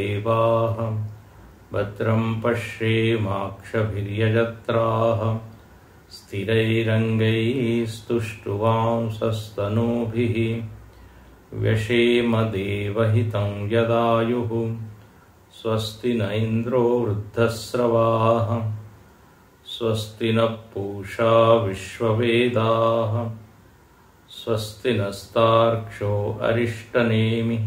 देवाः भद्रं पश्येमाक्षभिर्यजत्राः स्थिरैरङ्गैस्तुष्टुवांसस्तनूभिः व्यशेम देवहितं यदायुः स्वस्ति न इन्द्रो वृद्धस्रवाः स्वस्ति न पूषा विश्ववेदाः स्वस्ति नस्तार्क्ष्यो अरिष्टनेमिः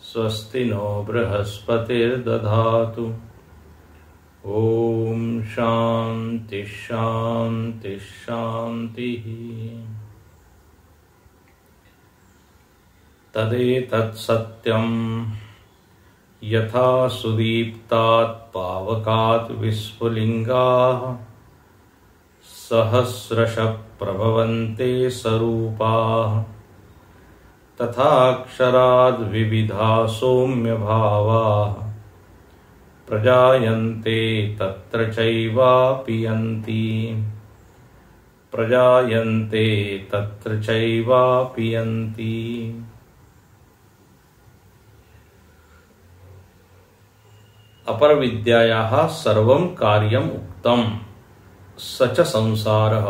स्वस्ति नो बृहस्पतिर्दधातु। ओम शांति शांति शांतिः। तदेतत्सत्यं यथा सुदीप्तात् पावकात् विस्फुलिंगाः सहस्रशः प्रभवन्ते सरूपाः तथाक्षराद् विविधा सौम्यभावाः प्रजायन्ते तत्र चैवापि यन्ति। अपर विद्यायाः सर्वं कार्यम् उक्तम् स च संसारः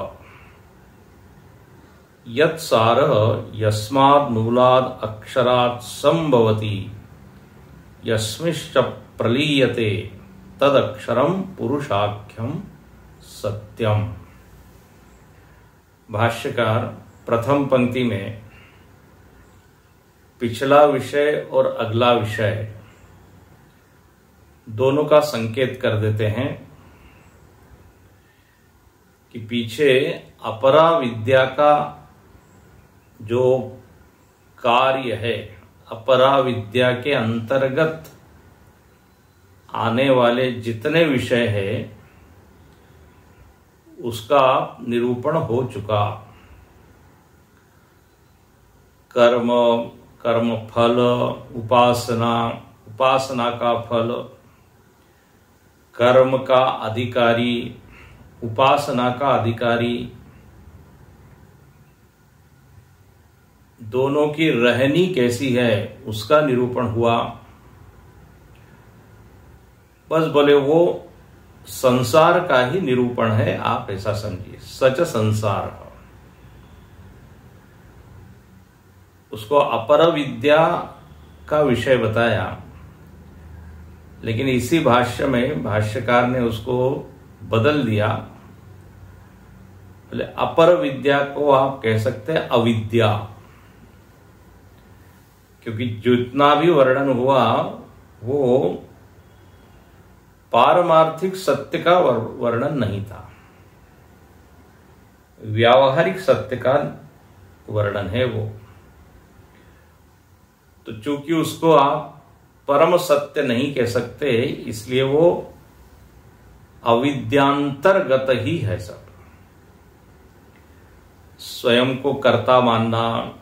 यत्सारः यस्माद् मूलाद् अक्षरात् संभवति यस्मिश्च प्रलीयते तदक्षरं पुरुषाख्यं सत्यम। भाष्यकार प्रथम पंक्ति में पिछला विषय और अगला विषय दोनों का संकेत कर देते हैं कि पीछे अपरा विद्या का जो कार्य है, अपरा विद्या के अंतर्गत आने वाले जितने विषय है उसका निरूपण हो चुका। कर्म, कर्म फल, उपासना, उपासना का फल, कर्म का अधिकारी, उपासना का अधिकारी, दोनों की रहनी कैसी है उसका निरूपण हुआ। बस बोले वो संसार का ही निरूपण है, आप ऐसा समझिए। सच संसार उसको अपर विद्या का विषय बताया, लेकिन इसी भाष्य में भाष्यकार ने उसको बदल दिया। बोले अपर विद्या को आप कह सकते हैं अविद्या, क्योंकि जितना भी वर्णन हुआ वो पारमार्थिक सत्य का वर्णन नहीं था, व्यावहारिक सत्य का वर्णन है वो। तो चूंकि उसको आप परम सत्य नहीं कह सकते, इसलिए वो अविद्यांतर्गत ही है। सब स्वयं को कर्ता मानना,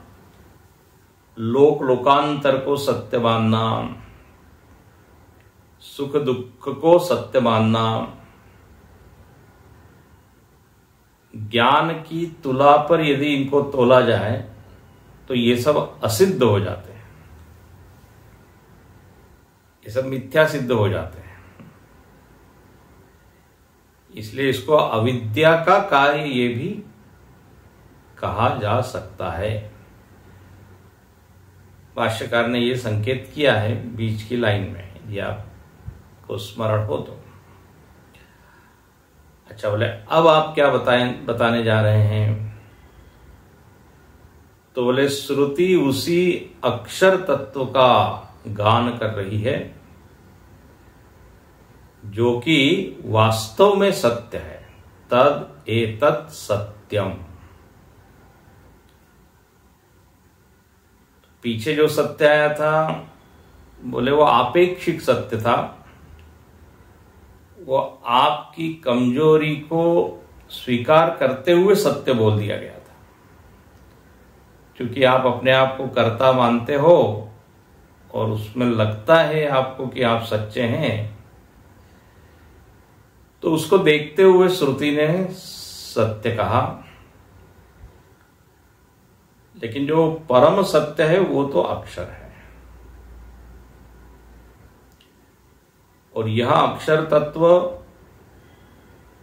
लोक लोकांतर को सत्य मानना, सुख दुख को सत्य मानना, ज्ञान की तुला पर यदि इनको तोला जाए तो ये सब असिद्ध हो जाते हैं, ये सब मिथ्या सिद्ध हो जाते हैं। इसलिए इसको अविद्या का कार्य ये भी कहा जा सकता है। भाष्यकार ने ये संकेत किया है बीच की लाइन में, यदि आपको स्मरण हो तो। अच्छा, बोले अब आप क्या बताने जा रहे हैं? तो बोले श्रुति उसी अक्षर तत्व का गान कर रही है जो कि वास्तव में सत्य है। तद एतत् सत्यम। पीछे जो सत्य आया था बोले वो आपेक्षिक सत्य था, वो आपकी कमजोरी को स्वीकार करते हुए सत्य बोल दिया गया था। क्योंकि आप अपने आप को कर्ता मानते हो और उसमें लगता है आपको कि आप सच्चे हैं, तो उसको देखते हुए श्रुति ने सत्य कहा। लेकिन जो परम सत्य है वो तो अक्षर है। और यह अक्षर तत्व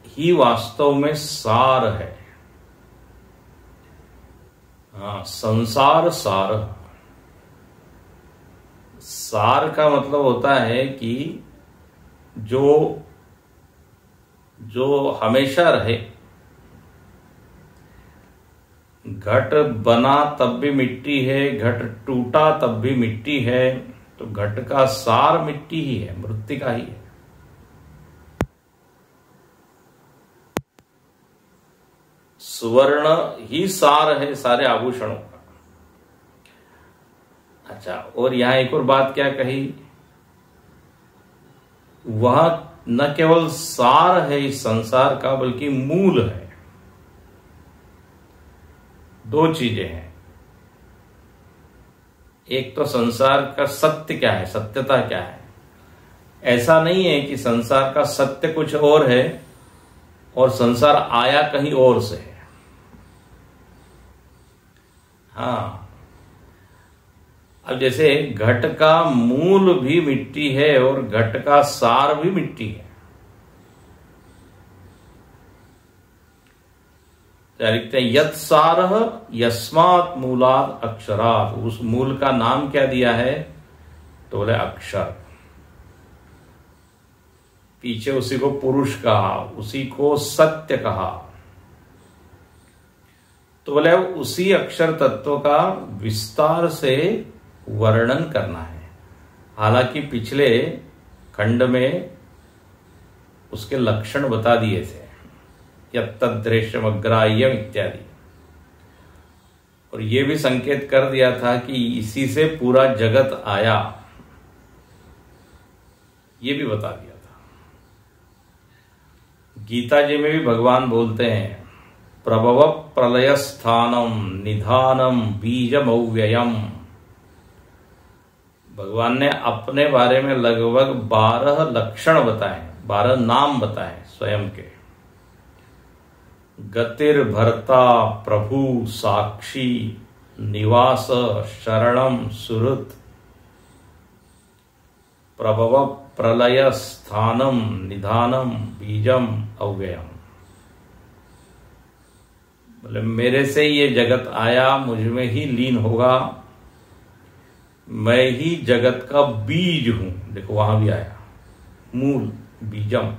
ही वास्तव में सार है। हाँ, संसार सार। सार का मतलब होता है कि जो हमेशा रहे। घट बना तब भी मिट्टी है, घट टूटा तब भी मिट्टी है, तो घट का सार मिट्टी ही है, मृत्तिका ही है। सुवर्ण ही सार है सारे आभूषणों का। अच्छा, और यहां एक और बात क्या कही, वह न केवल सार है इस संसार का बल्कि मूल है। दो चीजें हैं, एक तो संसार का सत्य क्या है, सत्यता क्या है। ऐसा नहीं है कि संसार का सत्य कुछ और है और संसार आया कहीं और से है। हाँ, अब जैसे घट का मूल भी मिट्टी है और घट का सार भी मिट्टी है। क्या लिखते हैं, यत् सारः यस्मात् मूलात् अक्षरात्। उस मूल का नाम क्या दिया है, तो बोले अक्षर। पीछे उसी को पुरुष कहा, उसी को सत्य कहा। तो बोले उसी अक्षर तत्व का विस्तार से वर्णन करना है। हालांकि पिछले खंड में उसके लक्षण बता दिए थे, यत्तद्दृश्यमग्राह्यम् इत्यादि, और ये भी संकेत कर दिया था कि इसी से पूरा जगत आया, ये भी बता दिया था। गीता जी में भी भगवान बोलते हैं, प्रभव प्रलय स्थानम निधानम बीजमव्ययम। भगवान ने अपने बारे में लगभग 12 लक्षण बताए, 12 नाम बताए स्वयं के। गतिर्भर्ता प्रभु साक्षी निवास शरणम सुहृत प्रभव प्रलय स्थानम निधानम बीजम अव्ययम। बोले मेरे से ये जगत आया, मुझ में ही लीन होगा, मैं ही जगत का बीज हूं। देखो वहां भी आया मूल, बीजम।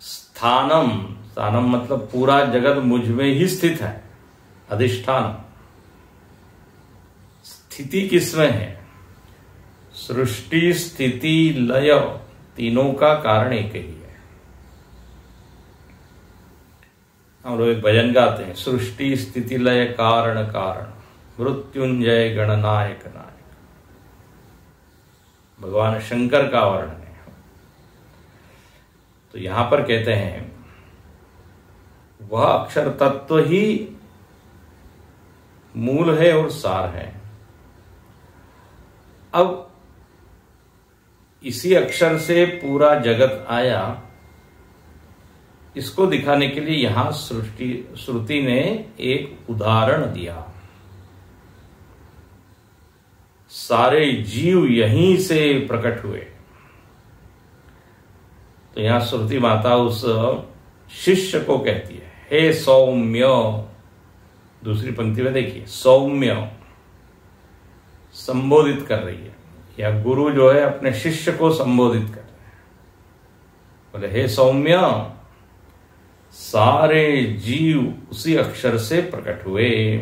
स्थानम, स्थानम मतलब पूरा जगत मुझ में ही स्थित है, अधिष्ठान। स्थिति किसमें है, सृष्टि स्थिति लय तीनों का कारण एक ही है। हम लोग एक भजन गाते हैं, सृष्टि स्थिति लय कारण कारण मृत्युंजय गणनायक नायक। भगवान शंकर का वर्णन है। तो यहां पर कहते हैं वह अक्षर तत्व ही मूल है और सार है। अब इसी अक्षर से पूरा जगत आया, इसको दिखाने के लिए यहां श्रुति ने एक उदाहरण दिया। सारे जीव यहीं से प्रकट हुए। तो यहां श्रुति माता उस शिष्य को कहती है, हे सौम्य। दूसरी पंक्ति में देखिए, सौम्य संबोधित कर रही है, या गुरु जो है अपने शिष्य को संबोधित कर रहे हैं। बोले हे सौम्य, सारे जीव उसी अक्षर से प्रकट हुए।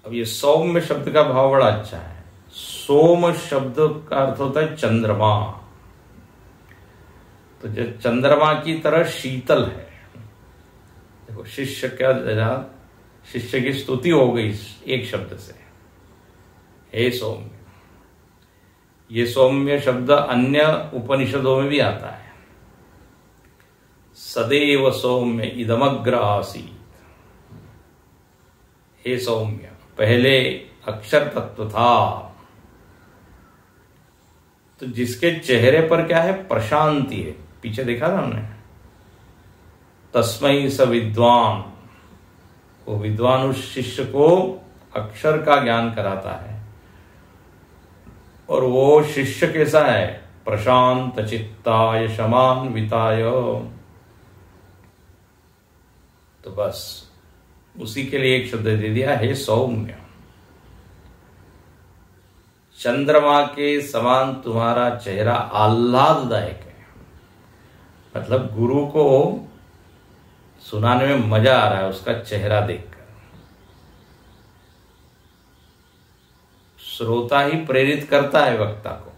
अब ये सौम्य शब्द का भाव बड़ा अच्छा है। सोम शब्द का अर्थ होता है चंद्रमा। तो जो चंद्रमा की तरह शीतल है। देखो शिष्य क्या, शिष्य की स्तुति हो गई एक शब्द से, हे सौम्य। ये सौम्य शब्द अन्य उपनिषदों में भी आता है। सदैव सौम्य इदमग्र आसीत्। हे सौम्य, पहले अक्षर तत्व था। तो जिसके चेहरे पर क्या है, प्रशांति है। पीछे देखा था हमने, तस्मै स विद्वान। वो विद्वान उस शिष्य को अक्षर का ज्ञान कराता है। और वो शिष्य कैसा है? प्रशांत चित्ताय शमान्विताय। तो बस उसी के लिए एक शब्द दे दिया, हे सौम्य। चंद्रमा के समान तुम्हारा चेहरा आह्लाददायक है। मतलब गुरु को सुनाने में मजा आ रहा है उसका चेहरा देखकर। श्रोता ही प्रेरित करता है वक्ता को।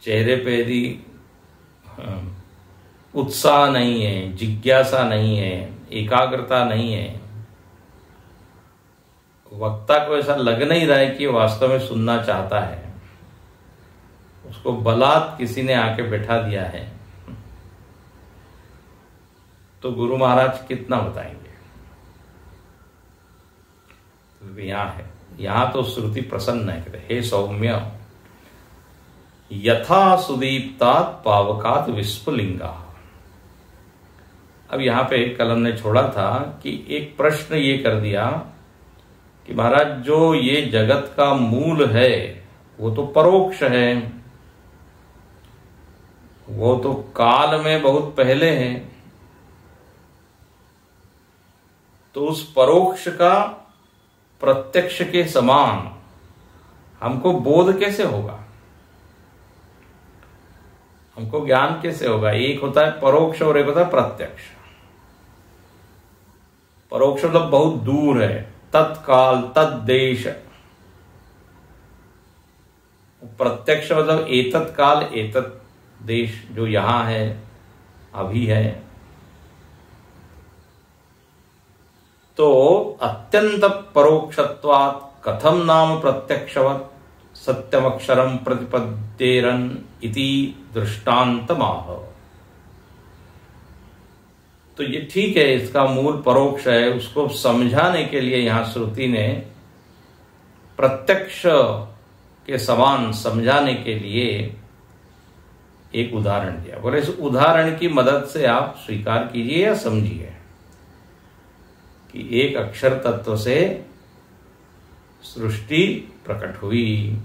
चेहरे पे यदि उत्साह नहीं है, जिज्ञासा नहीं है, एकाग्रता नहीं है, वक्ता को ऐसा लग नहीं रहा है कि वास्तव में सुनना चाहता है, उसको बलात् किसी ने आके बैठा दिया है, तो गुरु महाराज कितना बताएंगे। तो यहां तो श्रुति प्रसन्न है, कहते हे सौम्य यथा सुदीप्तात् पावकात् विस्फुलिंगा। अब यहां पे कलम ने छोड़ा था कि एक प्रश्न ये कर दिया कि महाराज जो ये जगत का मूल है वो तो परोक्ष है, वो तो काल में बहुत पहले है, तो उस परोक्ष का प्रत्यक्ष के समान हमको बोध कैसे होगा, हमको ज्ञान कैसे होगा? एक होता है परोक्ष और एक होता है प्रत्यक्ष। परोक्ष मतलब बहुत दूर है, तत्काल तद्देश। प्रत्यक्ष मतलब एतत् काल एतत् देश, जो यहां है अभी है। तो अत्यंत परोक्षत्वात् कथम नाम प्रत्यक्षवत् सत्यमक्षरम प्रतिपद्येरन इति दृष्टान्तमाह। तो ये ठीक है, इसका मूल परोक्ष है, उसको समझाने के लिए यहां श्रुति ने प्रत्यक्ष के समान समझाने के लिए एक उदाहरण दिया। बोले इस उदाहरण की मदद से आप स्वीकार कीजिए या समझिए कि एक अक्षर तत्व से सृष्टि प्रकट हुई,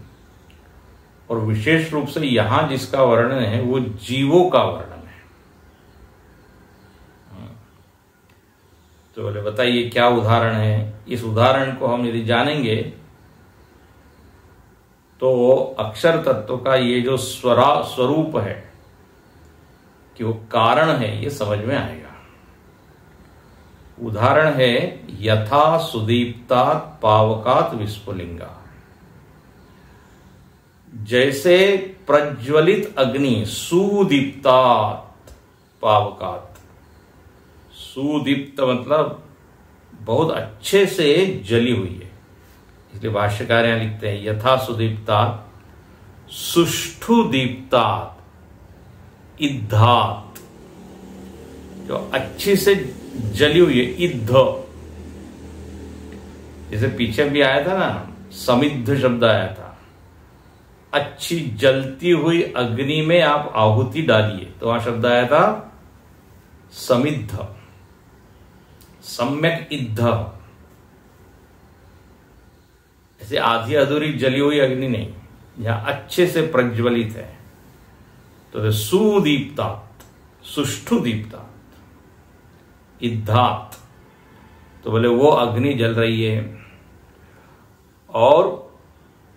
और विशेष रूप से यहां जिसका वर्णन है वो जीवों का वर्णन है। तो बोले बताइए क्या उदाहरण है? इस उदाहरण को हम यदि जानेंगे तो अक्षर तत्व का ये जो स्वरूप है कि वो कारण है, ये समझ में आएगा। उदाहरण है यथा सुदीप्तात् पावकात् विस्फुलिंगा। जैसे प्रज्वलित अग्नि सुदीप्तात् पावकात्। सुदीप्त मतलब बहुत अच्छे से जली हुई है, इसलिए भाष्यकार यहां लिखते हैं यथा सुदीप्तात् सुष्ठु दीप्तात् इद्धात्। जो अच्छी से जली हुई है, इद्ध। जैसे पीछे भी आया था ना, समिद्ध शब्द आया था। अच्छी जलती हुई अग्नि में आप आहुति डालिए, तो वहां शब्द आया था समिद्ध, सम्यक इद्ध। ऐसे आधी अधूरी जली हुई अग्नि नहीं, यहां अच्छे से प्रज्वलित है। तो सुदीप्तात्, सुष्ठु दीप्तात्, इद्धात्, तो बोले वो अग्नि जल रही है। और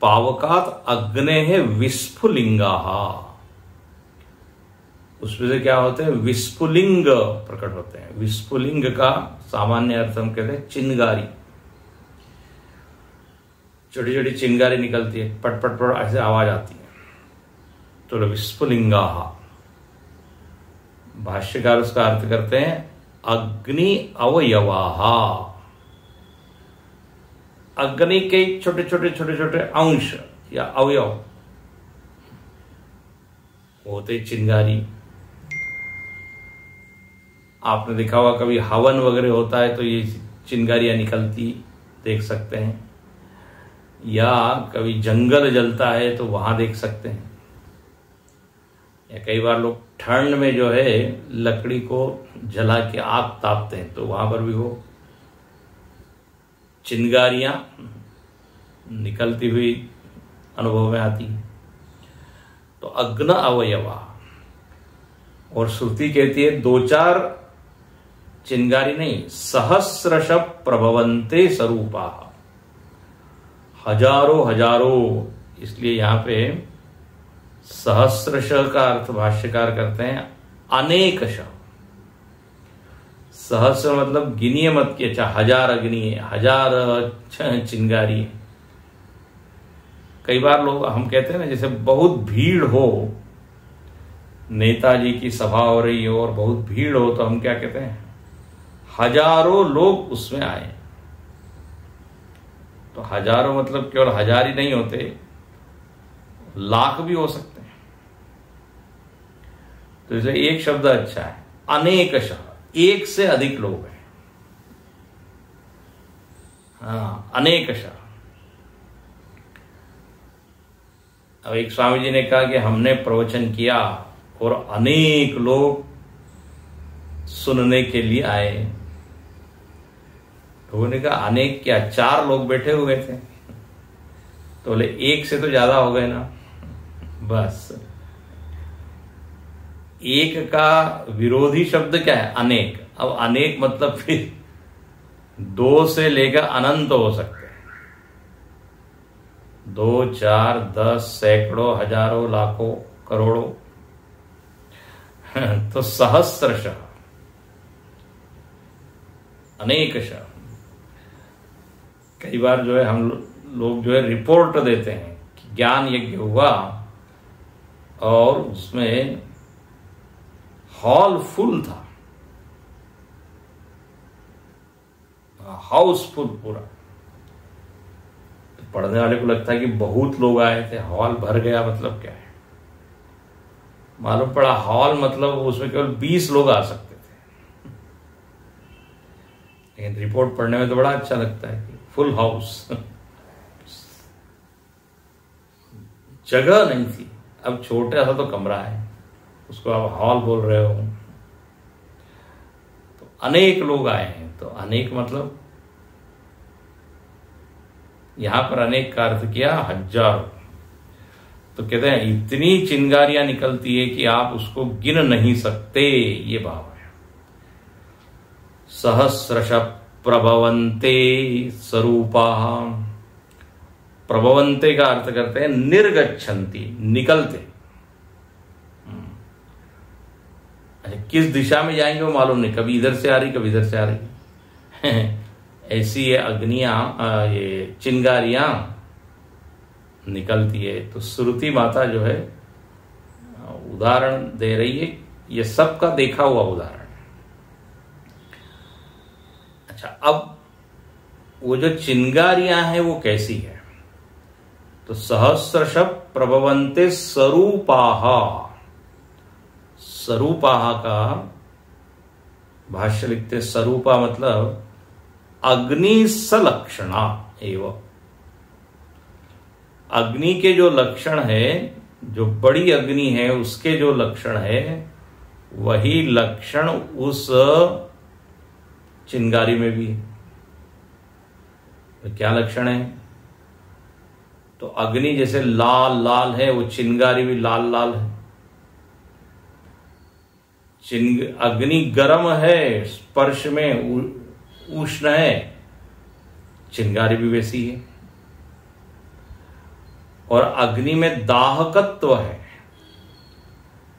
पावकात् अग्नेः विस्फुलिंगाः, उसमें से क्या होते हैं? विस्फुलिंग प्रकट होते हैं। विस्फुलिंग का सामान्य अर्थ हम कहते हैं चिंगारी। छोटी छोटी चिंगारी निकलती है, पट पट पट ऐसे आवाज आती है, तो विस्फुलिंगाः। भाष्यकार उसका अर्थ करते हैं अग्नि अवयवाः। अग्नि के छोटे छोटे छोटे छोटे अंश या अवयव होते चिंगारी। आपने देखा होगा कभी हवन वगैरह होता है तो ये चिंगारियां निकलती देख सकते हैं, या कभी जंगल जलता है तो वहां देख सकते हैं, या कई बार लोग ठंड में जो है लकड़ी को जला के आग तापते हैं तो वहां पर भी वो चिंगारियां निकलती हुई अनुभव में आती है। तो अग्न अवयवा, और श्रुति कहती है 2-4 चिंगारी नहीं, सहस्रश प्रभवन्ते स्वरूपा, हजारों हजारों, इसलिए यहां पे सहस्रश का अर्थ भाष्यकार करते हैं अनेकश। सहस्र मतलब गिनिए मत कि अच्छा 1000 अग्नि है, 1000 चिंगारी है। कई बार लोग हम कहते हैं ना, जैसे बहुत भीड़ हो, नेताजी की सभा हो रही हो और बहुत भीड़ हो, तो हम क्या कहते हैं, हजारों लोग उसमें आए। तो हजारों मतलब केवल 1000 ही नहीं होते, लाख भी हो सकते हैं। तो इसलिए एक शब्द अच्छा है, अनेकशः, एक से अधिक लोग हैं। हाँ, अनेकशः। अब एक स्वामी जी ने कहा कि हमने प्रवचन किया और अनेक लोग सुनने के लिए आए। लोगों ने कहा अनेक क्या, 4 लोग बैठे हुए थे। तो बोले एक से तो ज्यादा हो गए ना। बस एक का विरोधी शब्द क्या है, अनेक। अब अनेक मतलब फिर 2 से लेकर अनंत हो सकते हैं। 2, 4, 10, सैकड़ों, हजारों, लाखों, करोड़ों। तो सहस्रशः, अनेकशः। कई बार जो है हम लोग जो है रिपोर्ट देते हैं कि ज्ञान यज्ञ हुआ और उसमें हॉल फुल था, हाउसफुल पूरा। तो पढ़ने वाले को लगता है कि बहुत लोग आए थे, हॉल भर गया, मतलब क्या है। मालूम पड़ा हॉल मतलब उसमें केवल 20 लोग आ सकते थे। लेकिन रिपोर्ट पढ़ने में तो बड़ा अच्छा लगता है कि फुल हाउस। जगह नहीं थी। अब छोटा सा तो कमरा है, उसको आप हॉल बोल रहे हो। तो अनेक लोग आए हैं, तो अनेक मतलब यहां पर अनेक का अर्थ किया 1000। तो कहते हैं इतनी चिंगारियां निकलती है कि आप उसको गिन नहीं सकते, ये भाव है। सहस्रश प्रभवन्ते स्वरूपा, प्रभवन्ते का अर्थ करते हैं निर्गच्छन्ति, निकलते। अच्छा, किस दिशा में जाएंगे वो मालूम नहीं, कभी इधर से आ रही, कभी इधर से आ रही। ऐसी ये अग्नियां, ये चिंगारियां निकलती है। तो श्रुति माता जो है उदाहरण दे रही है, ये सबका देखा हुआ उदाहरण है। अच्छा, अब वो जो चिंगारियां हैं वो कैसी है, तो सहस्रश प्रभवन्ते स्वरूपाः। स्वरूपाः का भाष्य लिखते, स्वरूपा मतलब अग्नि सलक्षणा एवं। अग्नि के जो लक्षण है, जो बड़ी अग्नि है उसके जो लक्षण है, वही लक्षण उस चिंगारी में भी है। तो क्या लक्षण है, तो अग्नि जैसे लाल लाल है, वो चिंगारी भी लाल लाल है। अग्नि गर्म है, स्पर्श में उष्ण है, चिंगारी भी वैसी है। और अग्नि में दाहकत्व है,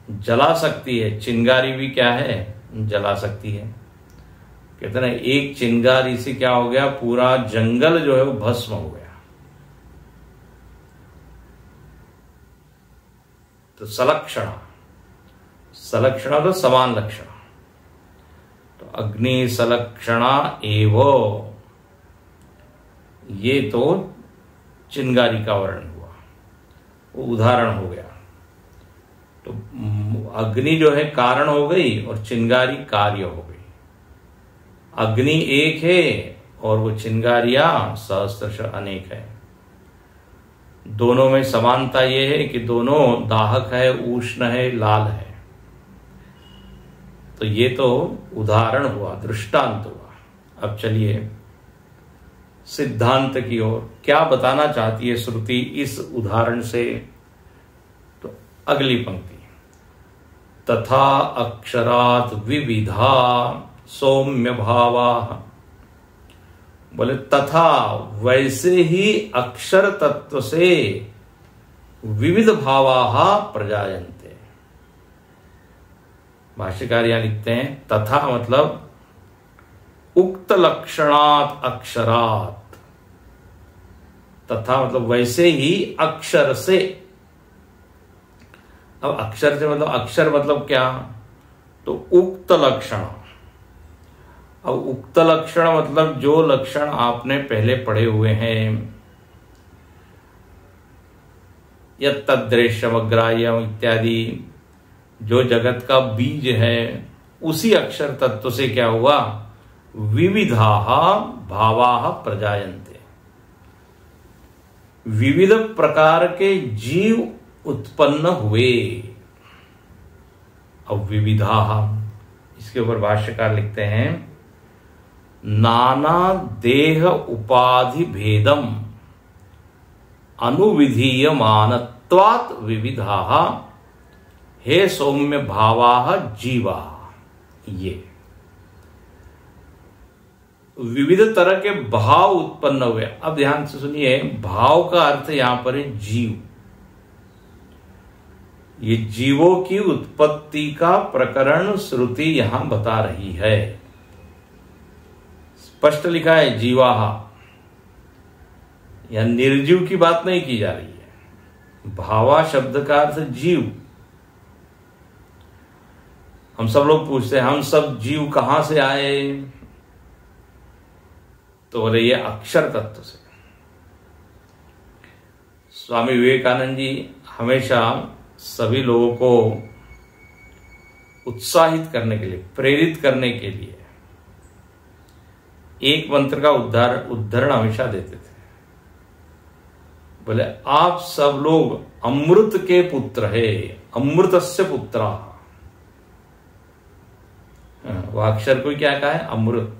जला सकती है। चिंगारी भी क्या है, जला सकती है। कहते हैं एक चिंगारी से क्या हो गया, पूरा जंगल जो है वो भस्म हो गया। तो सलक्षणा, सलक्षणा तो समान लक्षण। तो अग्नि सलक्षणा एवं, ये तो चिंगारी का वर्णन हुआ, वो उदाहरण हो गया। तो अग्नि जो है कारण हो गई और चिंगारी कार्य हो गई। अग्नि एक है और वो चिंगारियां सहस्त्रश अनेक है। दोनों में समानता ये है कि दोनों दाहक है, उष्ण है, लाल है। तो ये तो उदाहरण हुआ, दृष्टांत हुआ। अब चलिए सिद्धांत की ओर। क्या बताना चाहती है श्रुति इस उदाहरण से? तो अगली पंक्ति, तथा अक्षरात् विविधा सौम्य भावा। बोले तथा वैसे ही अक्षर तत्व से विविध भावा प्रजायन्ते। भाष्यकार यहां लिखते हैं तथा मतलब उक्त लक्षणात् अक्षरात्, तथा मतलब वैसे ही अक्षर से। अब अक्षर से मतलब अक्षर मतलब क्या? तो उक्त लक्षण। अब उक्त लक्षण मतलब जो लक्षण आपने पहले पढ़े हुए हैं, यत्तद्दृश्यमग्राह्यम इत्यादि, जो जगत का बीज है, उसी अक्षर तत्व से क्या हुआ? विविधा भावा प्रजायन्ते। विविध प्रकार के जीव उत्पन्न हुए। अब विविधा, इसके ऊपर भाष्यकार लिखते हैं नाना देह उपाधि भेदम अनुविधीयमानत्वात् विविधा हे सौम्य भावा जीवा। ये विविध तरह के भाव उत्पन्न हुए। अब ध्यान से सुनिए, भाव का अर्थ यहां पर है जीव। ये जीवों की उत्पत्ति का प्रकरण श्रुति यहां बता रही है। स्पष्ट लिखा है जीवाहा, यहां निर्जीव की बात नहीं की जा रही है। भावा शब्द का अर्थ जीव। हम सब लोग पूछते हैं हम सब जीव कहां से आए? तो बोले ये अक्षर तत्व से। स्वामी विवेकानंद जी हमेशा सभी लोगों को उत्साहित करने के लिए, प्रेरित करने के लिए एक मंत्र का उद्धरण हमेशा देते थे। बोले आप सब लोग अमृत के पुत्र है, अमृतस्य पुत्रा। वह अक्षर को क्या कहा है? अमृत।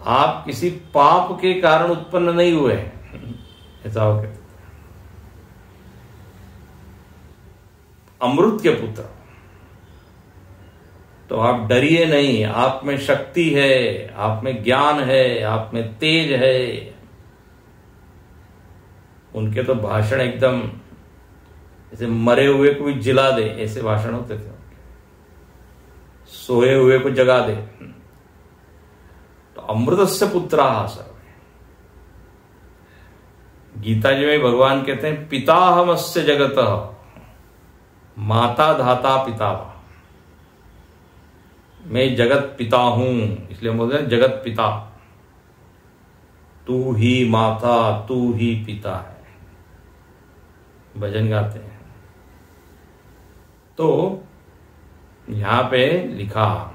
आप किसी पाप के कारण उत्पन्न नहीं हुए, ऐसा वो कहते थे। अमृत के पुत्र। तो आप डरिए नहीं, आप में शक्ति है, आप में ज्ञान है, आप में तेज है। उनके तो भाषण एकदम जैसे मरे हुए को भी जिला दे, ऐसे भाषण होते थे। सोए हुए को जगा दे। तो अमृतस्य पुत्रा सर। गीता जी में भगवान कहते हैं पिताहमस्य जगतः माता धाता पिता। मैं जगत पिता हूं, इसलिए हम बोलते हैं जगत पिता। तू ही माता, तू ही पिता है। भजन गाते हैं। तो यहां पे लिखा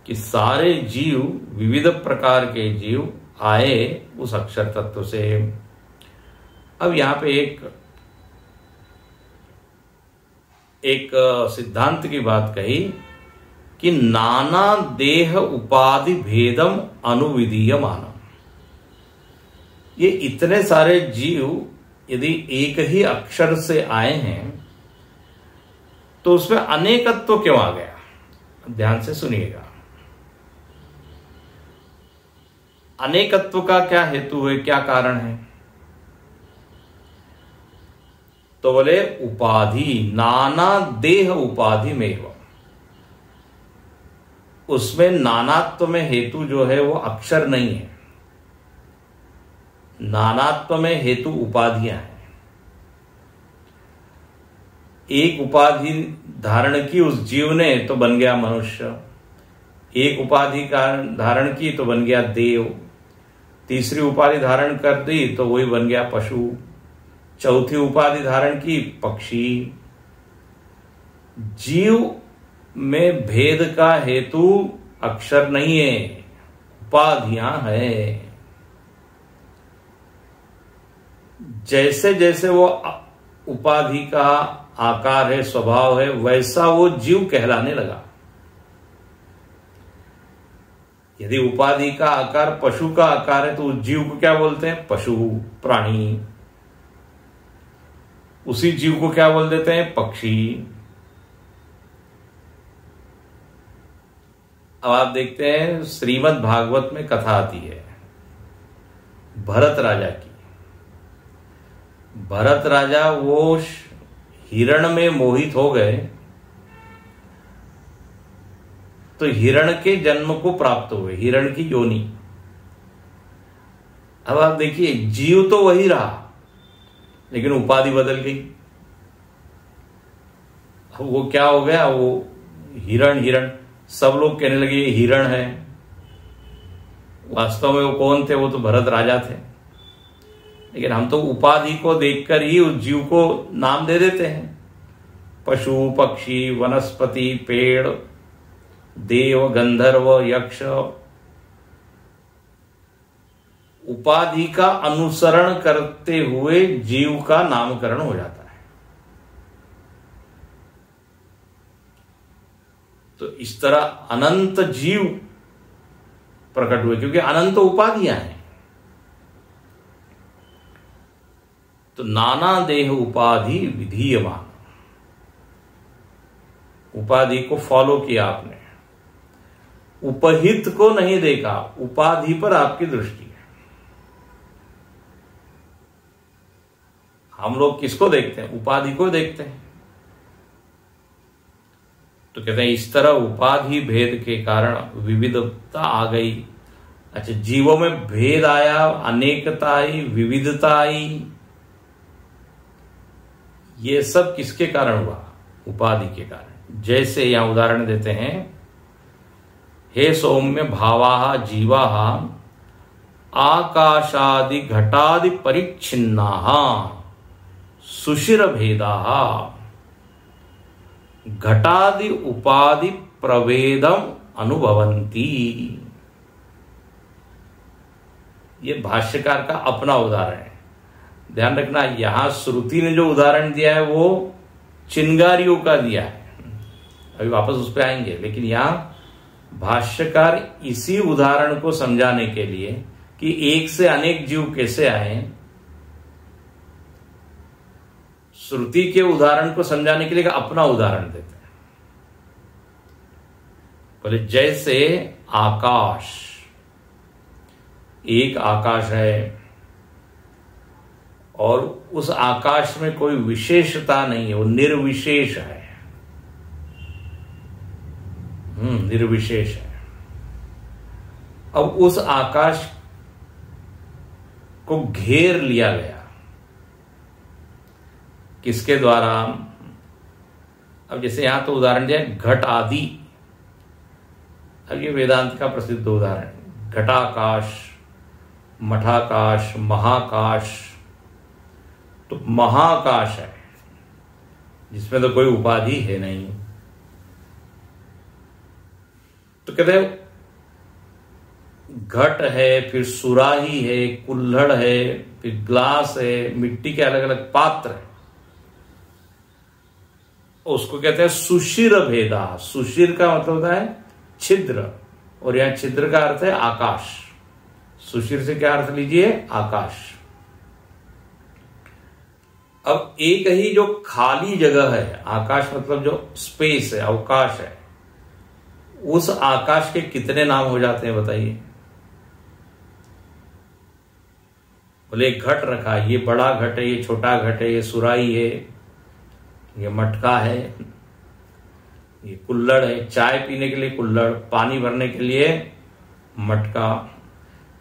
कि सारे जीव, विविध प्रकार के जीव आए उस अक्षर तत्व से। अब यहां पे एक सिद्धांत की बात कही कि नाना देह उपाधि भेदम अनुविधीयमानम। ये इतने सारे जीव यदि एक ही अक्षर से आए हैं तो उसमें अनेकत्व क्यों आ गया? ध्यान से सुनिएगा। अनेकत्व का क्या हेतु है, क्या कारण है? तो बोले उपाधि, नाना देह उपाधि में। उसमें नानात्व में हेतु जो है वो अक्षर नहीं है। नानात्व में हेतु उपाधियां हैं। एक उपाधि धारण की उस जीव ने तो बन गया मनुष्य, एक उपाधि का धारण की तो बन गया देव, तीसरी उपाधि धारण कर दी तो वही बन गया पशु, चौथी उपाधि धारण की पक्षी। जीव में भेद का हेतु अक्षर नहीं है, उपाधियां है। जैसे जैसे वो उपाधि का आकार है, स्वभाव है, वैसा वो जीव कहलाने लगा। यदि उपाधि का आकार पशु का आकार है तो उस जीव को क्या बोलते हैं? पशु, प्राणी। उसी जीव को क्या बोल देते हैं? पक्षी। अब आप देखते हैं श्रीमद् भागवत में कथा आती है भरत राजा की। भरत राजा वो हिरण में मोहित हो गए तो हिरण के जन्म को प्राप्त हुए, हिरण की योनि। अब आप देखिए जीव तो वही रहा लेकिन उपाधि बदल गई। अब वो क्या हो गया? वो हिरण हिरण, सब लोग कहने लगे ये हिरण है। वास्तव में वो कौन थे? वो तो भरत राजा थे। लेकिन हम तो उपाधि को देखकर ही उस जीव को नाम दे देते हैं। पशु, पक्षी, वनस्पति, पेड़, देव, गंधर्व, यक्ष। उपाधि का अनुसरण करते हुए जीव का नामकरण हो जाता है। तो इस तरह अनंत जीव प्रकट हुए क्योंकि अनंत उपाधियां हैं। तो नाना देह उपाधि विधीयमान, उपाधि को फॉलो किया आपने, उपहित को नहीं देखा, उपाधि पर आपकी दृष्टि है। हम लोग किसको देखते हैं? उपाधि को देखते हैं। तो कहते हैं इस तरह उपाधि भेद के कारण विविधता आ गई। अच्छा, जीवों में भेद आया, अनेकता आई, विविधता आई। ये सब किसके कारण हुआ? उपाधि के कारण। जैसे यहां उदाहरण देते हैं, हे सौम्य भावाः जीवाः आकाशादि घटादि परिच्छिन्नाः सुशिर भेदाः घटादि उपाधि प्रभेदम अनुभवंती। ये भाष्यकार का अपना उदाहरण है। ध्यान रखना, यहां श्रुति ने जो उदाहरण दिया है वो चिंगारियों का दिया है। अभी वापस उस पर आएंगे। लेकिन यहां भाष्यकार इसी उदाहरण को समझाने के लिए कि एक से अनेक जीव कैसे आए, श्रुति के उदाहरण को समझाने के लिए अपना उदाहरण देते हैं। बोले जैसे आकाश, एक आकाश है और उस आकाश में कोई विशेषता नहीं है, वो निर्विशेष है। निर्विशेष है। अब उस आकाश को घेर लिया गया किसके द्वारा? अब जैसे यहां तो उदाहरण दिया घट आदि। अब ये वेदांत का प्रसिद्ध उदाहरण, घटाकाश, मठाकाश, महाकाश। तो महाकाश है जिसमें तो कोई उपाधि है नहीं। तो कहते हैं घट है, फिर सुराही है, कुल्हड़ है, फिर ग्लास है, मिट्टी के अलग अलग पात्र है। उसको कहते हैं सुशिर भेदा। सुशिर का मतलब होता है छिद्र, और यहां छिद्र का अर्थ है आकाश। सुशिर से क्या अर्थ लीजिए? आकाश। अब एक ही जो खाली जगह है, आकाश मतलब जो स्पेस है, अवकाश है, उस आकाश के कितने नाम हो जाते हैं बताइए? बोले घट रखा, ये बड़ा घट है, ये छोटा घट है, ये सुराही है, ये मटका है, ये कुल्हड़ है, चाय पीने के लिए कुल्हड़, पानी भरने के लिए मटका,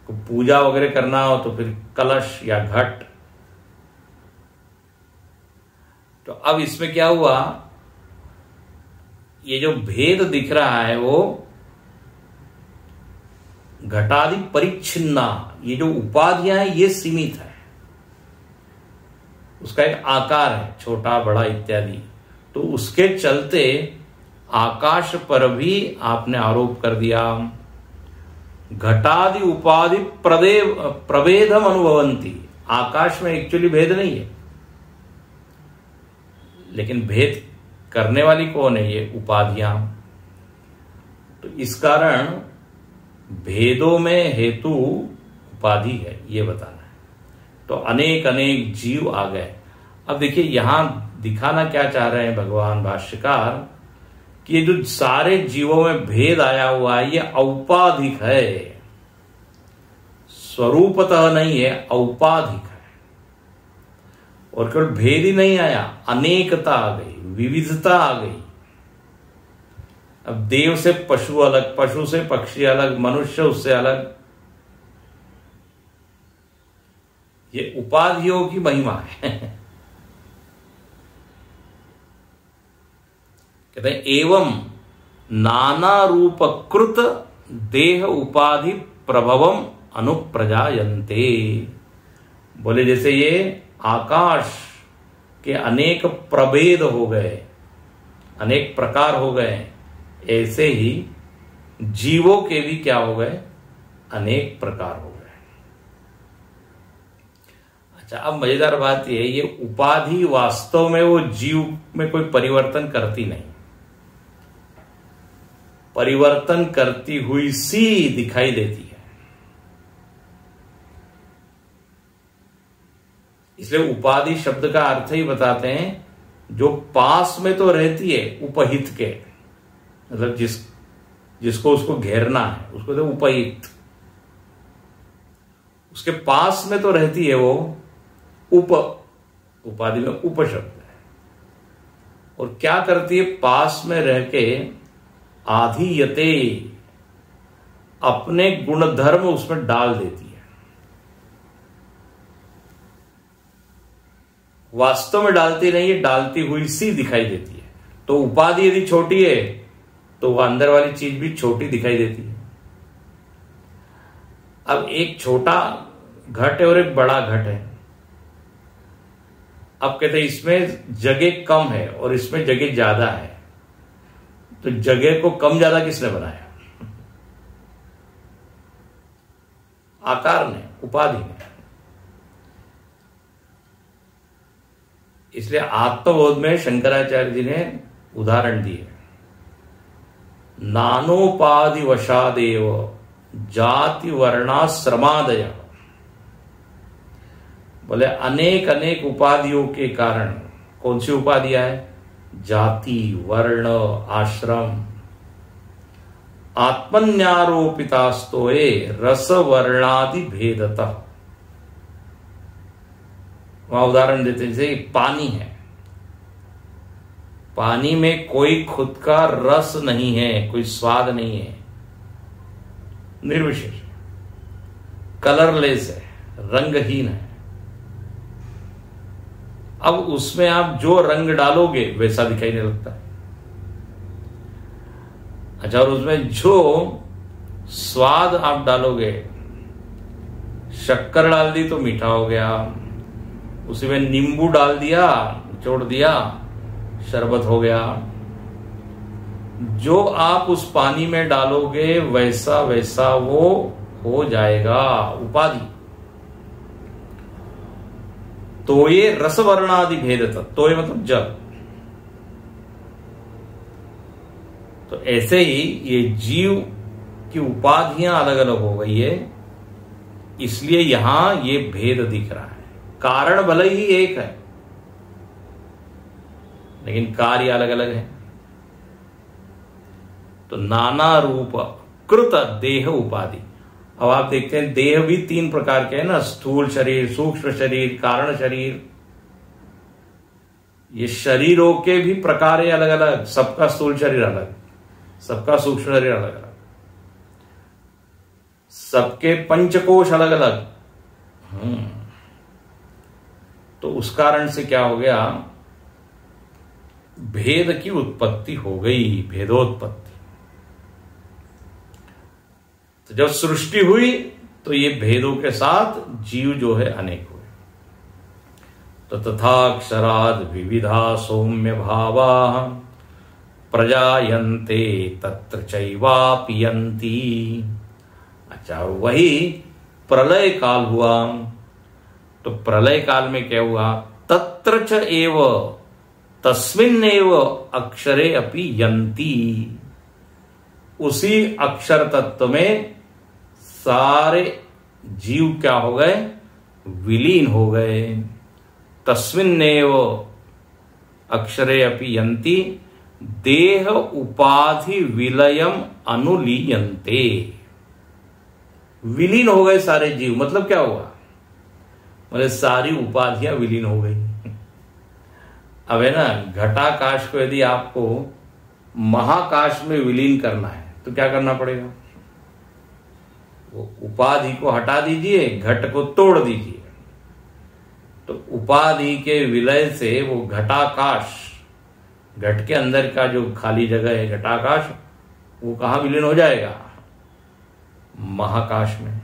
को पूजा वगैरह करना हो तो फिर कलश या घट। तो अब इसमें क्या हुआ? ये जो भेद दिख रहा है वो घटादि परिच्छिन्ना, ये जो उपाधियां हैं ये सीमित है, उसका एक आकार है, छोटा बड़ा इत्यादि। तो उसके चलते आकाश पर भी आपने आरोप कर दिया। घटादि उपाधि प्रभेदम अनुभवंती। आकाश में एक्चुअली भेद नहीं है, लेकिन भेद करने वाली कौन है? ये उपाधियां। तो इस कारण भेदों में हेतु उपाधि है, ये बताना है। तो अनेक अनेक जीव आ गए। अब देखिए यहां दिखाना क्या चाह रहे हैं भगवान भाष्यकार कि ये जो सारे जीवों में भेद आया हुआ है ये औपाधिक है, स्वरूपतः नहीं है, औपाधिक है। और केवल भेद ही नहीं आया, अनेकता आ गई, विविधता आ गई। अब देव से पशु अलग, पशु से पक्षी अलग, मनुष्य उससे अलग। ये उपाधियों की महिमा है। कहते हैं एवं नाना रूप कृत देह उपाधि प्रभवम अनुप्रजायन्ते। बोले जैसे ये आकाश के अनेक प्रभेद हो गए, अनेक प्रकार हो गए, ऐसे ही जीवों के भी क्या हो गए, अनेक प्रकार हो गए। अच्छा, अब मजेदार बात यह है, ये उपाधि वास्तव में वो जीव में कोई परिवर्तन करती नहीं, परिवर्तन करती हुई सी दिखाई देती है। इसलिए उपाधि शब्द का अर्थ ही बताते हैं, जो पास में तो रहती है उपहित के, मतलब जिसको उसको घेरना है उसको तो उपहित, उसके पास में तो रहती है वो उपाधि में उप शब्द है। और क्या करती है, पास में रह के आधीयते, अपने गुणधर्म उसमें डाल देती है। वास्तव में डालती नहीं है, डालती हुई सी दिखाई देती है। तो उपाधि यदि छोटी है तो वह अंदर वाली चीज भी छोटी दिखाई देती है। अब एक छोटा घट है और एक बड़ा घट है। अब कहते हैं इसमें जगह कम है और इसमें जगह ज्यादा है, तो जगह को कम ज्यादा किसने बनाया? आकार ने, उपाधि ने। इसलिए आत्मबोध में शंकराचार्य जी ने उदाहरण दिए, नानोपाधि वशादेव जाति वर्णाश्रमादय। बोले अनेक अनेक उपाधियों के कारण, कौन सी उपाधियां है? जाति, वर्ण, आश्रम। आत्मन्यारोपितास्तोये रस वर्णादि भेदतः। वहां उदाहरण देते हैं, जैसे पानी है, पानी में कोई खुद का रस नहीं है, कोई स्वाद नहीं है, निर्विशेष, कलरलेस है, रंगहीन है। अब उसमें आप जो रंग डालोगे वैसा दिखाई नहीं लगता। अच्छा, और उसमें जो स्वाद आप डालोगे, शक्कर डाल दी तो मीठा हो गया, उसी में नींबू डाल दिया, निचोड़ दिया, शरबत हो गया। जो आप उस पानी में डालोगे वैसा वैसा वो हो जाएगा, उपाधि। तो ये रसवर्णादि भेदत, तो ये मतलब जल। तो ऐसे ही ये जीव की उपाधियां अलग अलग हो गई है, इसलिए यहां ये भेद दिख रहा है। कारण भले ही एक है लेकिन कार्य अलग अलग है। तो नाना रूप कृत देह उपाधि। अब आप देखते हैं देह भी तीन प्रकार के हैं ना, स्थूल शरीर, सूक्ष्म शरीर, कारण शरीर। ये शरीरों के भी प्रकार है अलग अलग, सबका स्थूल शरीर अलग, सबका सूक्ष्म शरीर अलग अलग, सबके पंचकोश अलग अलग। तो उस कारण से क्या हो गया, भेद की उत्पत्ति हो गई, भेदोत्पत्ति। तो जब सृष्टि हुई तो ये भेदों के साथ जीव जो है अनेक हुए। तो तथाक्षराद विविधा सौम्य भावा प्रजायन्ते तत्र चैवापियन्ति। अच्छा, वही प्रलय काल हुआ। तो प्रलय काल में क्या हुआ, तत्र च एव तस्मिन्नेव अक्षरे अपि यन्ति। उसी अक्षर तत्व में सारे जीव क्या हो गए, विलीन हो गए। तस्मिन्नेव अक्षरे अपि यन्ति देह उपाधि विलयम अनुलीयन्ते। विलीन हो गए सारे जीव, मतलब क्या हुआ, मतलब सारी उपाधियां विलीन हो गई। अब है ना, घटाकाश को यदि आपको महाकाश में विलीन करना है तो क्या करना पड़ेगा, वो उपाधि को हटा दीजिए, घट को तोड़ दीजिए। तो उपाधि के विलय से वो घटाकाश, घट के अंदर का जो खाली जगह है घटाकाश, वो कहां विलीन हो जाएगा, महाकाश में।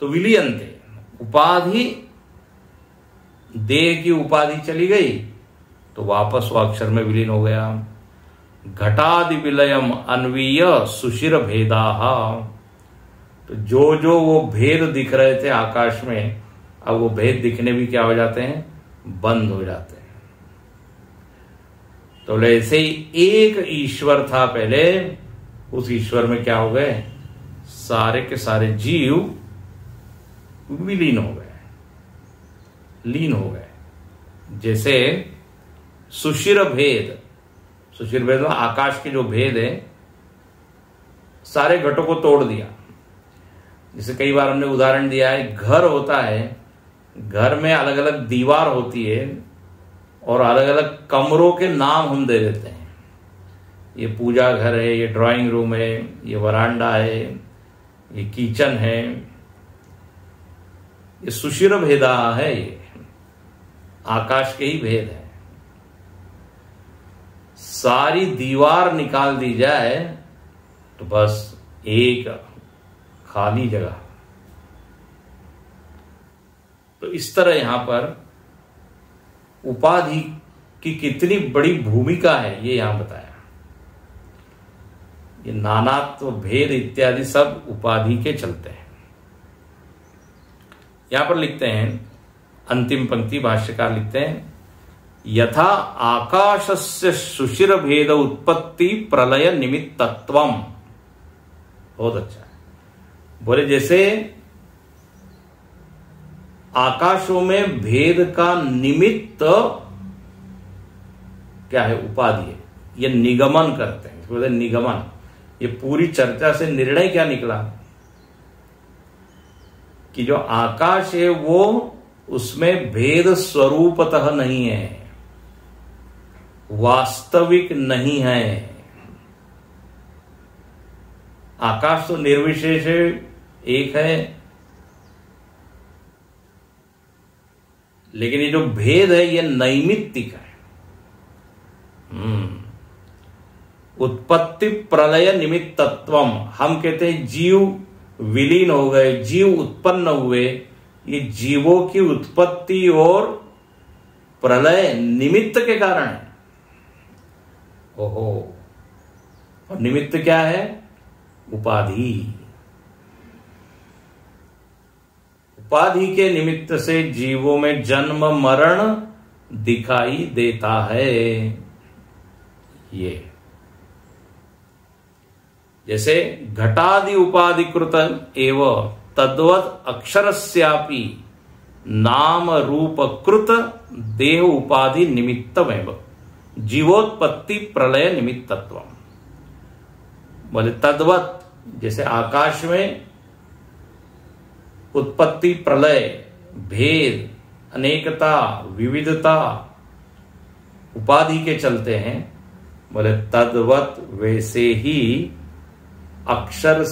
तो विलीयन्ते, उपाधि, देह की उपाधि चली गई तो वापस वो अक्षर में विलीन हो गया। घटादि विलयम अन्वीय सुशिर भेदाः। तो जो जो वो भेद दिख रहे थे आकाश में, अब वो भेद दिखने भी क्या हो जाते हैं, बंद हो जाते हैं। तो ऐसे ही एक ईश्वर था पहले, उस ईश्वर में क्या हो गए, सारे के सारे जीव विलीन हो गए, लीन हो गए। जैसे सुशिर भेद, सुशिर भेद में आकाश के जो भेद है, सारे घटों को तोड़ दिया। जैसे कई बार हमने उदाहरण दिया है, घर होता है, घर में अलग अलग दीवार होती है और अलग अलग कमरों के नाम हम दे देते हैं। ये पूजा घर है, ये ड्राइंग रूम है, ये वरांडा है, ये किचन है। ये सुशिर भेदा है, ये आकाश के ही भेद है। सारी दीवार निकाल दी जाए तो बस एक खाली जगह। तो इस तरह यहां पर उपाधि की कितनी बड़ी भूमिका है ये यहां बताया। ये नानात्व, भेद इत्यादि सब उपाधि के चलते हैं। यहां पर लिखते हैं, अंतिम पंक्ति भाष्यकार लिखते हैं, यथा आकाशस्य सुशिर भेद उत्पत्ति प्रलय निमित्तत्वम। बहुत अच्छा है, बोले जैसे आकाशों में भेद का निमित्त क्या है, उपाधि है। ये निगमन करते हैं, बोले निगमन। ये पूरी चर्चा से निर्णय क्या निकला कि जो आकाश है वो, उसमें भेद स्वरूपतः नहीं है, वास्तविक नहीं है। आकाश तो निर्विशेष है, एक है, लेकिन ये जो भेद है ये नैमित्तिक है। उत्पत्ति प्रलय निमित्तत्वम, हम कहते हैं जीव विलीन हो गए, जीव उत्पन्न हुए। ये जीवों की उत्पत्ति और प्रलय निमित्त के कारण है। ओहो, और निमित्त क्या है, उपाधि। उपाधि के निमित्त से जीवों में जन्म मरण दिखाई देता है। ये जैसे घटादि उपाधिकृत एव तद्वत अक्षरस्यापि नाम रूप कृत देह उपाधि निमित्तमेव जीवोत्पत्ति प्रलय निमित्तत्व। बोले तद्वत, जैसे आकाश में उत्पत्ति प्रलय, भेद, अनेकता, विविधता उपाधि के चलते हैं, बोले तद्वत वैसे ही अक्षर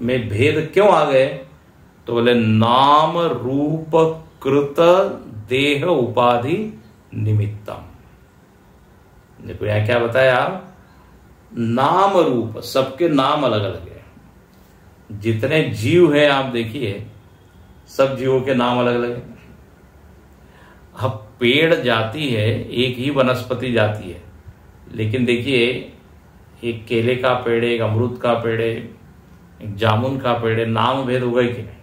में भेद क्यों आ गए, तो बोले नाम रूप कृत देह उपाधि निमित्तम। देखो यहां क्या बताया, नाम रूप, सबके नाम अलग अलग है। जितने जीव हैं आप देखिए, सब जीवों के नाम अलग अलग है। अब पेड़ जाति है, एक ही वनस्पति जाति है, लेकिन देखिए एक केले का पेड़ है, एक अमरूद का पेड़ है, एक जामुन का पेड़ है, नाम भेद हो गए कि नहीं,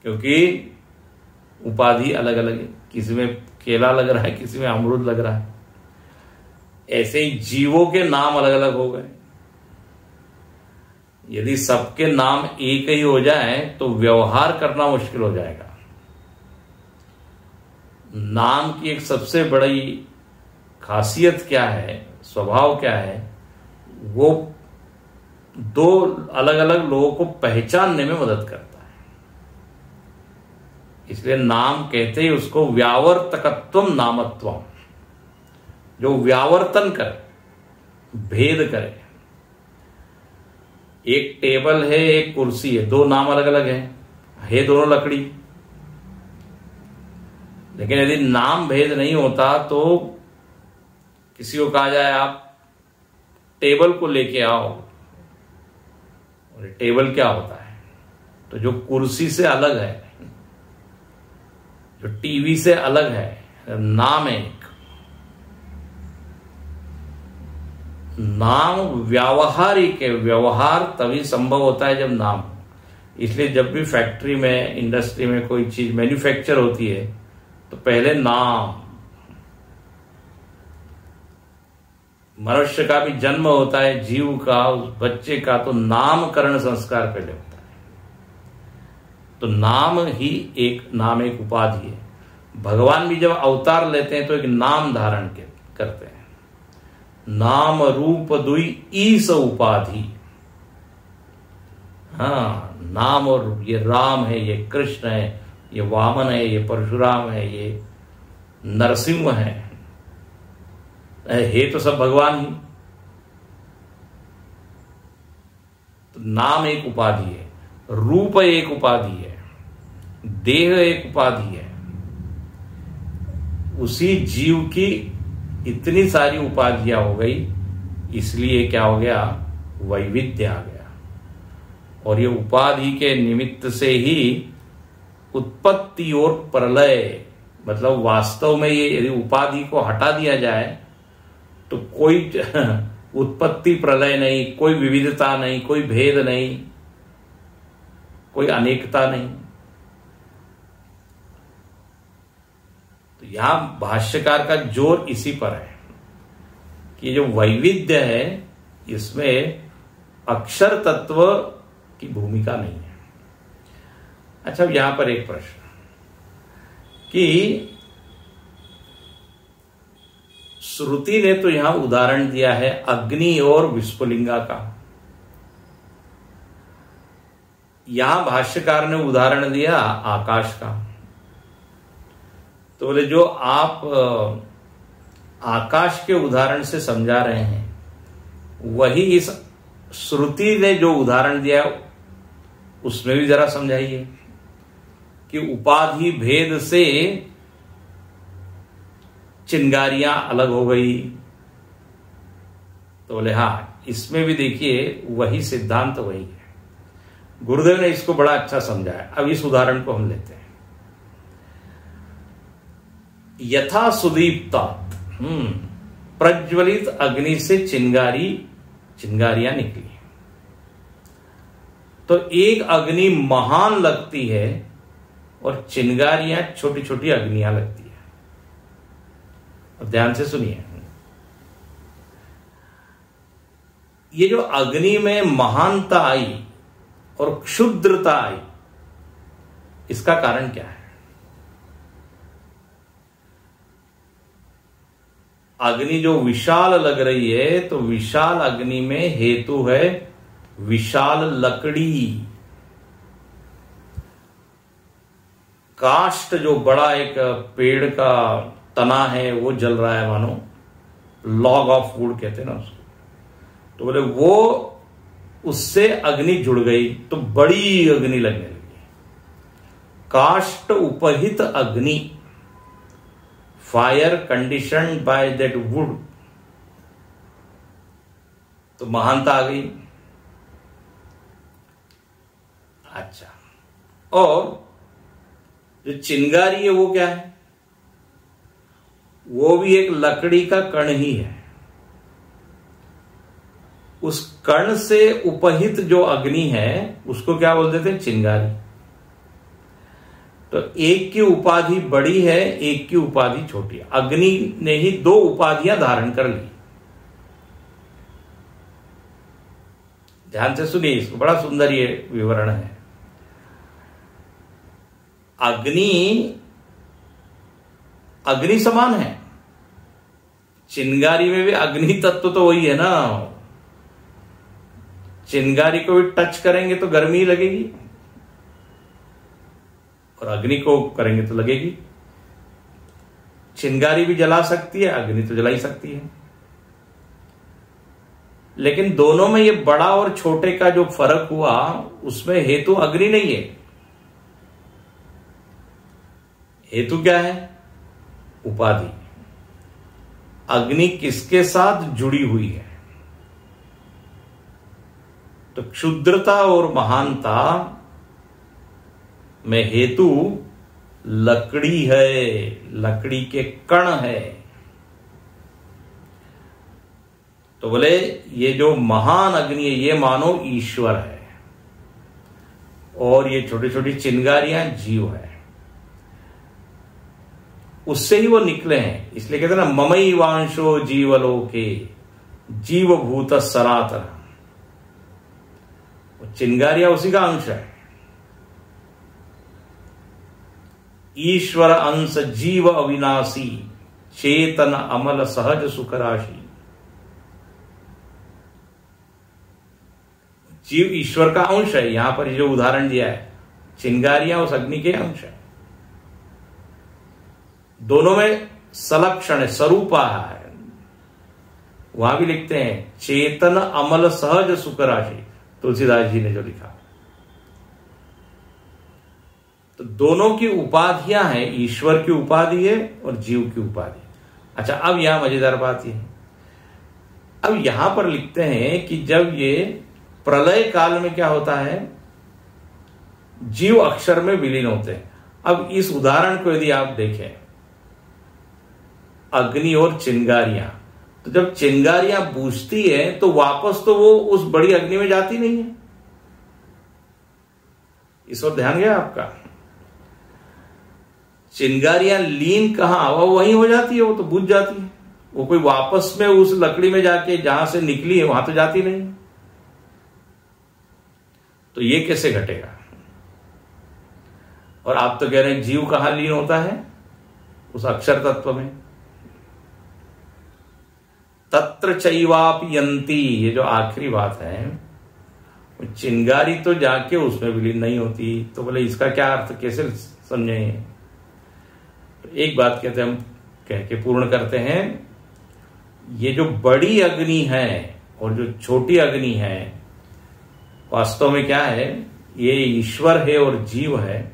क्योंकि उपाधि अलग अलग है। किसी में केला लग रहा है, किसी में अमरूद लग रहा है। ऐसे ही जीवों के नाम अलग अलग हो गए। यदि सबके नाम एक ही हो जाए तो व्यवहार करना मुश्किल हो जाएगा। नाम की एक सबसे बड़ी खासियत क्या है, स्वभाव क्या है, वो दो अलग अलग लोगों को पहचानने में मदद करता है। इसलिए नाम कहते ही उसको व्यावर्तकत्वम नामत्वम, जो व्यावर्तन करे, भेद करे। एक टेबल है, एक कुर्सी है, दो नाम अलग अलग है दोनों लकड़ी। लेकिन यदि नाम भेद नहीं होता तो किसी को कहा जाए आप टेबल को लेके आओ, और टेबल क्या होता है? तो जो कुर्सी से अलग है, जो टीवी से अलग है, नाम एक। नाम व्यावहारिक है, व्यवहार तभी संभव होता है जब नाम। इसलिए जब भी फैक्ट्री में, इंडस्ट्री में कोई चीज मैन्युफैक्चर होती है तो पहले नाम। मनुष्य का भी जन्म होता है, जीव का, उस बच्चे का, तो नामकरण संस्कार पहले होता है। तो नाम ही एक उपाधि है। भगवान भी जब अवतार लेते हैं तो एक नाम धारण करते हैं। नाम रूप दुई ईस उपाधि। हाँ, नाम और रूप, ये राम है, ये कृष्ण है, ये वामन है, ये परशुराम है, ये नरसिंह है तो सब भगवान ही। तो नाम एक उपाधि है, रूप एक उपाधि है, देह एक उपाधि है। उसी जीव की इतनी सारी उपाधियां हो गई, इसलिए क्या हो गया? वैविध्य आ गया। और ये उपाधि के निमित्त से ही उत्पत्ति और प्रलय, मतलब वास्तव में ये यदि उपाधि को हटा दिया जाए तो कोई उत्पत्ति प्रलय नहीं, कोई विविधता नहीं, कोई भेद नहीं, कोई अनेकता नहीं। तो यहां भाष्यकार का जोर इसी पर है कि जो वैविध्य है इसमें अक्षर तत्व की भूमिका नहीं है। अच्छा, यहां पर एक प्रश्न कि श्रुति ने तो यहां उदाहरण दिया है अग्नि और विस्फुलिंगा का, यहां भाष्यकार ने उदाहरण दिया आकाश का। तो बोले जो आप आकाश के उदाहरण से समझा रहे हैं, वही इस श्रुति ने जो उदाहरण दिया उसमें भी जरा समझाइए कि उपाधि भेद से चिंगारियां अलग हो गई। तो बोले हाँ, इसमें भी देखिए वही सिद्धांत वही है। गुरुदेव ने इसको बड़ा अच्छा समझाया। अब इस उदाहरण को हम लेते हैं। यथा सुदीप्तात, प्रज्वलित अग्नि से चिंगारियां निकली। तो एक अग्नि महान लगती है और चिंगारियां छोटी छोटी अग्नियां लगती है। अब ध्यान से सुनिए, ये जो अग्नि में महानता आई और क्षुद्रता आई, इसका कारण क्या है? अग्नि जो विशाल लग रही है, तो विशाल अग्नि में हेतु है विशाल लकड़ी। काष्ठ जो बड़ा एक पेड़ का तना है वो जल रहा है, मानो लॉग ऑफ वुड कहते हैं ना उसको। तो बोले वो उससे अग्नि जुड़ गई तो बड़ी अग्नि लगने लगी। काष्ठ उपहित अग्नि, fire conditioned by that would, तो महानता आ गई। अच्छा, और जो चिंगारी है वो क्या है? वो भी एक लकड़ी का कण ही है। उस कण से उपहित जो अग्नि है उसको क्या बोल देते हैं? चिंगारी। तो एक की उपाधि बड़ी है, एक की उपाधि छोटी है। अग्नि ने ही दो उपाधियां धारण कर ली। ध्यान से सुनिए इसको, बड़ा सुंदर ये विवरण है। अग्नि अग्नि समान है, चिंगारी में भी अग्नि तत्व तो वही है ना। चिंगारी को भी टच करेंगे तो गर्मी लगेगी और अग्नि को करेंगे तो लगेगी। चिंगारी भी जला सकती है, अग्नि तो जला ही सकती है। लेकिन दोनों में ये बड़ा और छोटे का जो फर्क हुआ, उसमें हेतु अग्नि नहीं है। हेतु क्या है? उपाधि। अग्नि किसके साथ जुड़ी हुई है? तो क्षुद्रता और महानता में हेतु लकड़ी है, लकड़ी के कण है। तो बोले ये जो महान अग्नि है ये मानो ईश्वर है और ये छोटी छोटी चिंगारियां जीव है। उससे ही वो निकले हैं, इसलिए कहते हैं ना ममई वांशो जीवलोके जीव भूत सनातन। चिंगारियां उसी का अंश है। ईश्वर अंश जीव अविनाशी चेतन अमल सहज सुख राशि। जीव ईश्वर का अंश है। यहां पर जो उदाहरण दिया है, चिंगारियां उस अग्नि के अंश है। दोनों में सलक्षण है, स्वरूपा है। वहां भी लिखते हैं चेतन अमल सहज सुख राशि, तुलसीदास जी ने जो लिखा। तो दोनों की उपाधियां हैं, ईश्वर की उपाधि है और जीव की उपाधि। अच्छा, अब यहां मजेदार बात यह है, अब यहां पर लिखते हैं कि जब ये प्रलय काल में क्या होता है, जीव अक्षर में विलीन होते हैं। अब इस उदाहरण को यदि आप देखें, अग्नि और चिंगारियां, तो जब चिंगारियां बुझती है तो वापस तो वो उस बड़ी अग्नि में जाती नहीं है। इस ओर ध्यान गया आपका? चिंगारियां लीन कहां, वो वहीं हो जाती है, वो तो बुझ जाती है। वो कोई वापस में उस लकड़ी में जाके जहां से निकली है वहां तो जाती नहीं। तो ये कैसे घटेगा? और आप तो कह रहे हैं जीव कहां लीन होता है? उस अक्षर तत्व में। तत्र चैवापयंती, ये जो आखिरी बात है, चिंगारी तो जाके उसमें विलीन नहीं होती। तो बोले इसका क्या अर्थ, कैसे समझें? तो एक बात कहते हम कह के पूर्ण करते हैं, ये जो बड़ी अग्नि है और जो छोटी अग्नि है, वास्तव में क्या है, ये ईश्वर है और जीव है।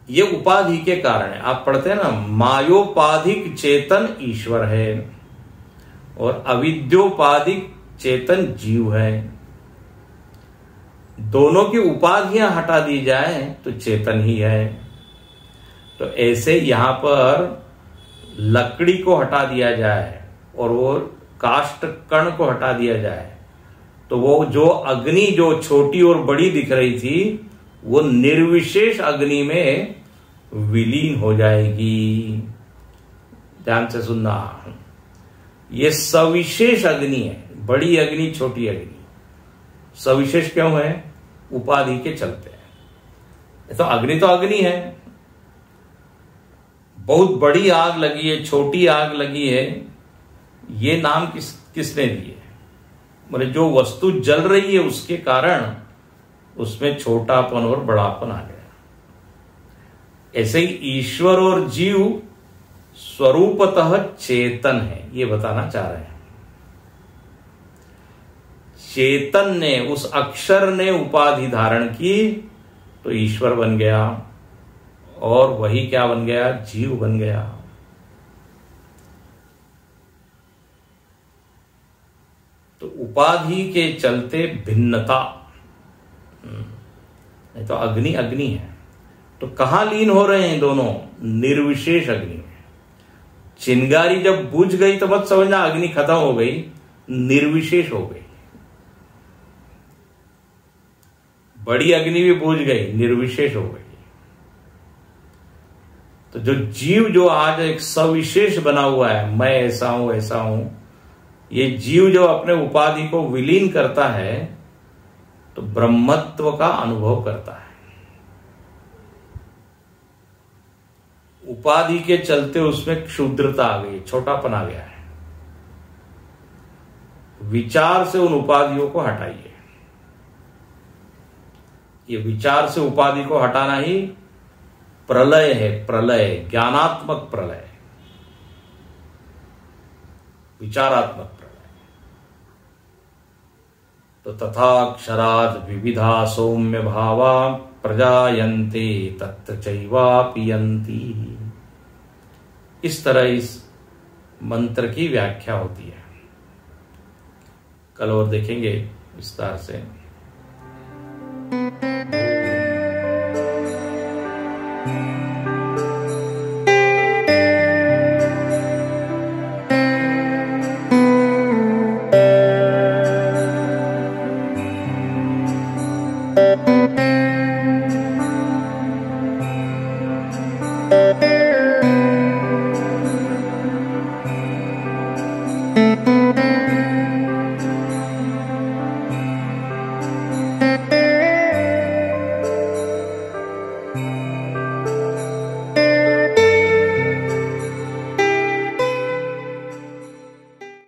ये उपाधि के कारण है। आप पढ़ते हैं ना, मायोपाधिक चेतन ईश्वर है और अविद्योपाधिक चेतन जीव है। दोनों की उपाधियां हटा दी जाए तो चेतन ही है। तो ऐसे यहां पर लकड़ी को हटा दिया जाए और वो काष्ठ कण को हटा दिया जाए, तो वो जो अग्नि जो छोटी और बड़ी दिख रही थी, वो निर्विशेष अग्नि में विलीन हो जाएगी। ध्यान से सुनना, ये सविशेष अग्नि है। बड़ी अग्नि छोटी अग्नि सविशेष क्यों है? उपाधि के चलते है। तो अग्नि तो अग्नि है। बहुत बड़ी आग लगी है, छोटी आग लगी है, ये नाम किसने दिए? बोले जो वस्तु जल रही है उसके कारण उसमें छोटापन और बड़ापन आ गया। ऐसे ही ईश्वर और जीव स्वरूपतः चेतन है, ये बताना चाह रहे हैं। चेतन ने, उस अक्षर ने उपाधि धारण की तो ईश्वर बन गया और वही क्या बन गया? जीव बन गया। तो उपाधि के चलते भिन्नता, नहीं तो अग्नि अग्नि है। तो कहां लीन हो रहे हैं दोनों? निर्विशेष अग्नि में। चिंगारी जब बुझ गई तो मत समझना अग्नि खत्म हो गई, निर्विशेष हो गई। बड़ी अग्नि भी बुझ गई, निर्विशेष हो गई। तो जो जीव जो आज एक सविशेष बना हुआ है, मैं ऐसा हूं ऐसा हूं, ये जीव जब अपने उपाधि को विलीन करता है तो ब्रह्मत्व का अनुभव करता है। उपाधि के चलते उसमें क्षुद्रता आ गई, छोटापन आ गया है। विचार से उन उपाधियों को हटाइए। ये विचार से उपाधि को हटाना ही प्रलय है, प्रलय, ज्ञानात्मक प्रलय, विचारात्मक प्रलय। तो तथाक्षराद विविधा सौम्य भावा प्रजायन्ते तत्र चैवा पियन्ति। इस तरह इस मंत्र की व्याख्या होती है। कल और देखेंगे विस्तार से।